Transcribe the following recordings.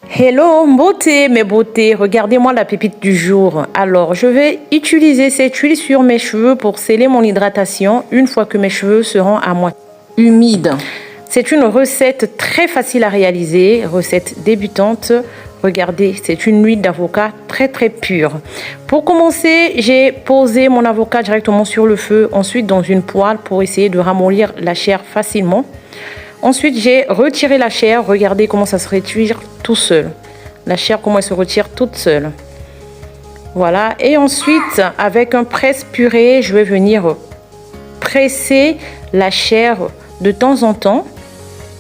Hello beauté, mes beautés, regardez-moi la pépite du jour. Alors, je vais utiliser cette huile sur mes cheveux pour sceller mon hydratation une fois que mes cheveux seront à moitié humides. C'est une recette très facile à réaliser, recette débutante. Regardez, c'est une huile d'avocat très pure. Pour commencer, j'ai posé mon avocat directement sur le feu, ensuite dans une poêle pour essayer de ramollir la chair facilement. Ensuite, j'ai retiré la chair. Regardez comment ça se retire tout seul. La chair, comment elle se retire toute seule. Voilà. Et ensuite, avec un presse-purée, je vais venir presser la chair de temps en temps.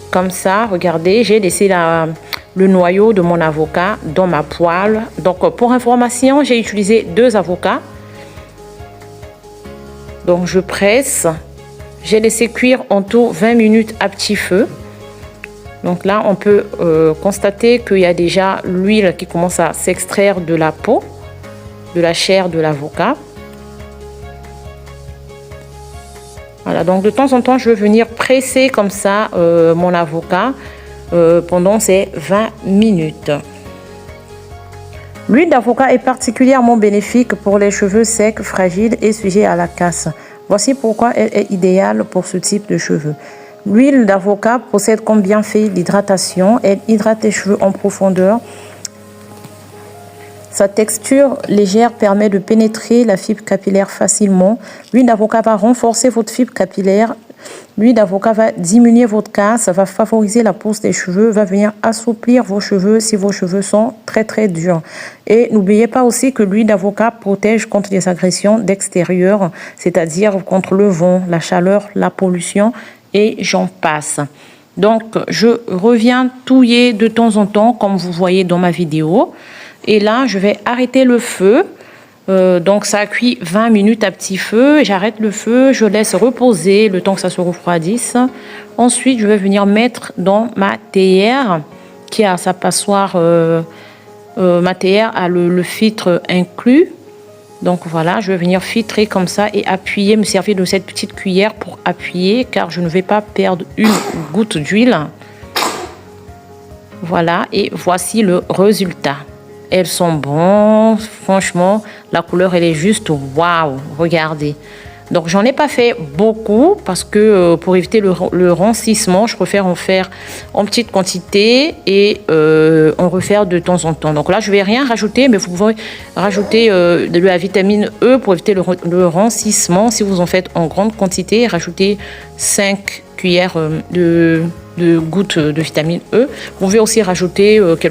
Comme ça, regardez, j'ai laissé le noyau de mon avocat dans ma poêle. Donc, pour information, j'ai utilisé 2 avocats. Donc, je presse. J'ai laissé cuire en tout 20 minutes à petit feu. Donc là, on peut constater qu'il y a déjà l'huile qui commence à s'extraire de la peau, de la chair de l'avocat. Voilà, donc de temps en temps, je vais venir presser comme ça mon avocat pendant ces 20 minutes. L'huile d'avocat est particulièrement bénéfique pour les cheveux secs, fragiles et sujets à la casse. Voici pourquoi elle est idéale pour ce type de cheveux. L'huile d'avocat possède comme bienfait l'hydratation. Elle hydrate les cheveux en profondeur. Sa texture légère permet de pénétrer la fibre capillaire facilement. L'huile d'avocat va renforcer votre fibre capillaire. L'huile d'avocat va diminuer votre casse, va favoriser la pousse des cheveux, va venir assouplir vos cheveux si vos cheveux sont très durs. Et n'oubliez pas aussi que l'huile d'avocat protège contre les agressions d'extérieur, c'est-à-dire contre le vent, la chaleur, la pollution et j'en passe. Donc, je reviens touiller de temps en temps, comme vous voyez dans ma vidéo. Et là, je vais arrêter le feu. Donc ça cuit 20 minutes à petit feu, j'arrête le feu, je laisse reposer le temps que ça se refroidisse. Ensuite, je vais venir mettre dans ma théière qui a sa passoire, ma théière a le filtre inclus. Donc voilà, je vais venir filtrer comme ça et appuyer, me servir de cette petite cuillère pour appuyer car je ne vais pas perdre une goutte d'huile. Voilà, et voici le résultat. Elles sont bonnes, franchement, la couleur elle est juste waouh, regardez. Donc j'en ai pas fait beaucoup parce que pour éviter le rancissement, je préfère en faire en petite quantité et en refaire de temps en temps. Donc là je vais rien rajouter, mais vous pouvez rajouter de la vitamine E pour éviter le rancissement. Si vous en faites en grande quantité, rajoutez 5 cuillères de gouttes de vitamine E. Vous pouvez aussi rajouter quelques